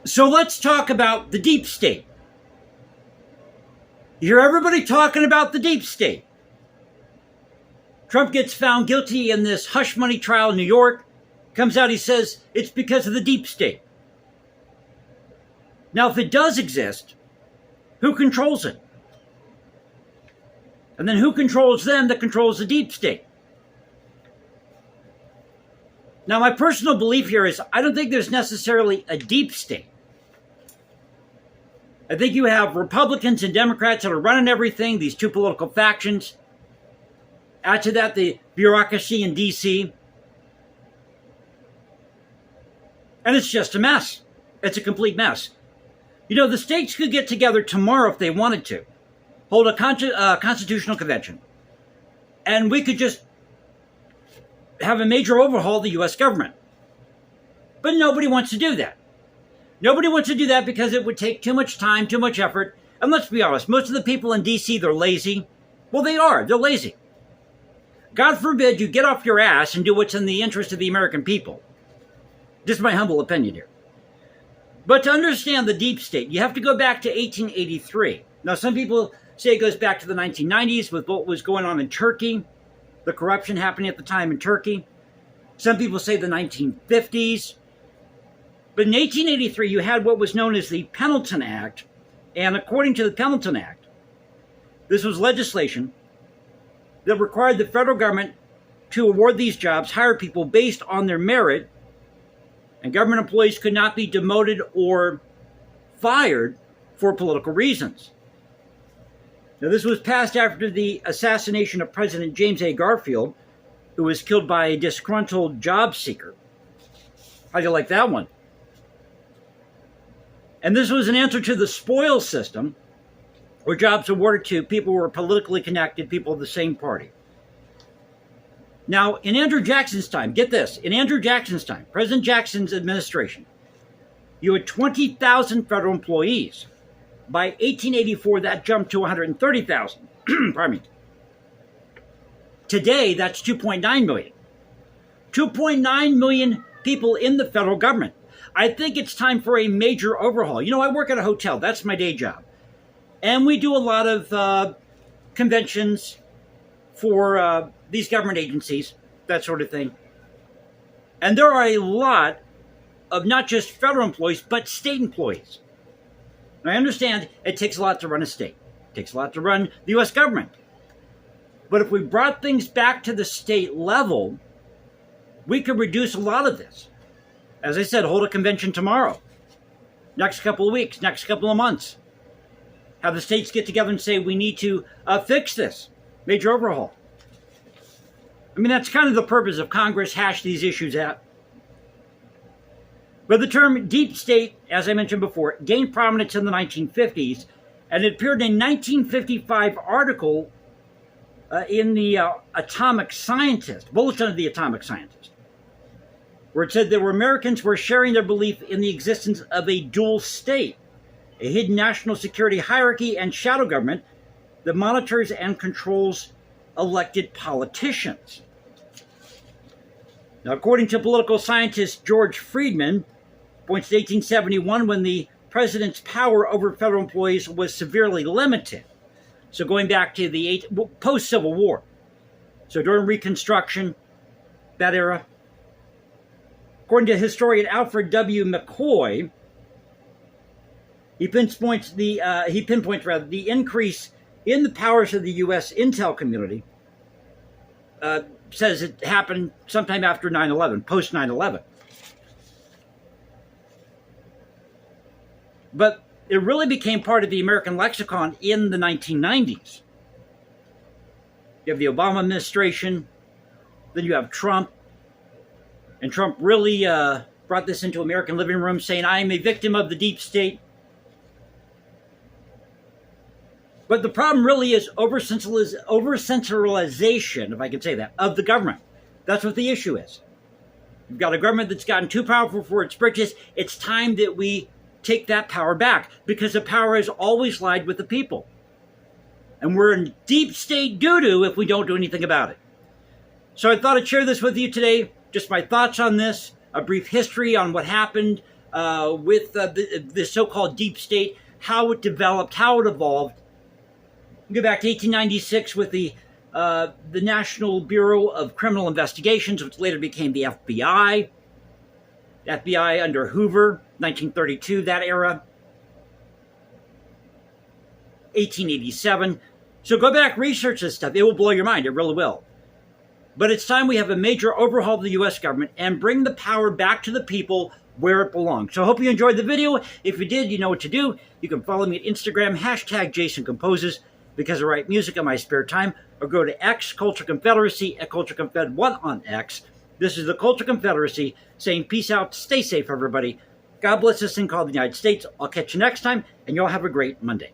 So let's talk about the deep state. You hear everybody talking about the deep state. Trump gets found guilty in this hush money trial in New York. Comes out, he says it's because of the deep state. Now, if it does exist, who controls it? And then who controls them that controls the deep state? Now, my personal belief here is I don't think there's necessarily a deep state. I think you have Republicans and Democrats that are running everything, these two political factions. Add to that the bureaucracy in D.C. And it's just a mess. It's a complete mess. You know, the states could get together tomorrow if they wanted to, hold a constitutional convention, and we could just have a major overhaul of the U.S. government. But nobody wants to do that. Nobody wants to do that because it would take too much time, too much effort. And let's be honest, most of the people in D.C., they're lazy. Well, they are. They're lazy. God forbid you get off your ass and do what's in the interest of the American people. Just my humble opinion here. But to understand the deep state, you have to go back to 1883. Now, some people say it goes back to the 1990s with what was going on in Turkey, the corruption happening at the time in Turkey. Some people say the 1950s. But in 1883, you had what was known as the Pendleton Act. And according to the Pendleton Act, this was legislation that required the federal government to award these jobs, hire people based on their merit, and government employees could not be demoted or fired for political reasons. Now, this was passed after the assassination of President James A. Garfield, who was killed by a disgruntled job seeker. How do you like that one? And this was an answer to the spoils system, where jobs awarded to people who were politically connected, people of the same party. Now, in Andrew Jackson's time, get this, in Andrew Jackson's time, President Jackson's administration, you had 20,000 federal employees. By 1884, that jumped to 130,000. Pardon me. Today, that's 2.9 million. 2.9 million people in the federal government. I think it's time for a major overhaul. You know, I work at a hotel. That's my day job. And we do a lot of conventions for these government agencies, that sort of thing. And there are a lot of not just federal employees, but state employees. And I understand it takes a lot to run a state. It takes a lot to run the U.S. government. But if we brought things back to the state level, we could reduce a lot of this. As I said, hold a convention tomorrow, next couple of weeks, next couple of months. Have the states get together and say, we need to fix this. Major overhaul. I mean, that's kind of the purpose of Congress, hash these issues out. But the term deep state, as I mentioned before, gained prominence in the 1950s, and it appeared in a 1955 article in the Atomic Scientist, Bulletin of the Atomic Scientist, where it said that Americans were sharing their belief in the existence of a dual state, a hidden national security hierarchy and shadow government that monitors and controls elected politicians. Now, according to political scientist George Friedman, points to 1871 when the president's power over federal employees was severely limited. So going back to the post-Civil War. So during Reconstruction, that era. According to historian Alfred W. McCoy, he pinpoints the increase in the powers of the U.S. intel community. Says it happened sometime after 9/11, post 9/11. But it really became part of the American lexicon in the 1990s. You have the Obama administration, then you have Trump, and Trump really brought this into American living rooms, saying, I am a victim of the deep state. But the problem really is over-centralization, if I can say that, of the government. That's what the issue is. You've got a government that's gotten too powerful for its britches. It's time that we take that power back, because the power has always lied with the people. And we're in deep state doo-doo if we don't do anything about it. So I thought I'd share this with you today. Just my thoughts on this, a brief history on what happened with the so-called deep state, how it developed, how it evolved. Go back to 1896 with the National Bureau of Criminal Investigations, which later became the FBI. FBI under Hoover, 1932, that era. 1887. So go back, research this stuff. It will blow your mind. It really will. But it's time we have a major overhaul of the U.S. government and bring the power back to the people where it belongs. So I hope you enjoyed the video. If you did, you know what to do. You can follow me at Instagram, #JasonComposes, because I write music in my spare time, or go to X, Culture Confederacy, at CultureConfed1 on X. This is the Culture Confederacy saying peace out, stay safe, everybody. God bless this thing called the United States. I'll catch you next time, and y'all have a great Monday.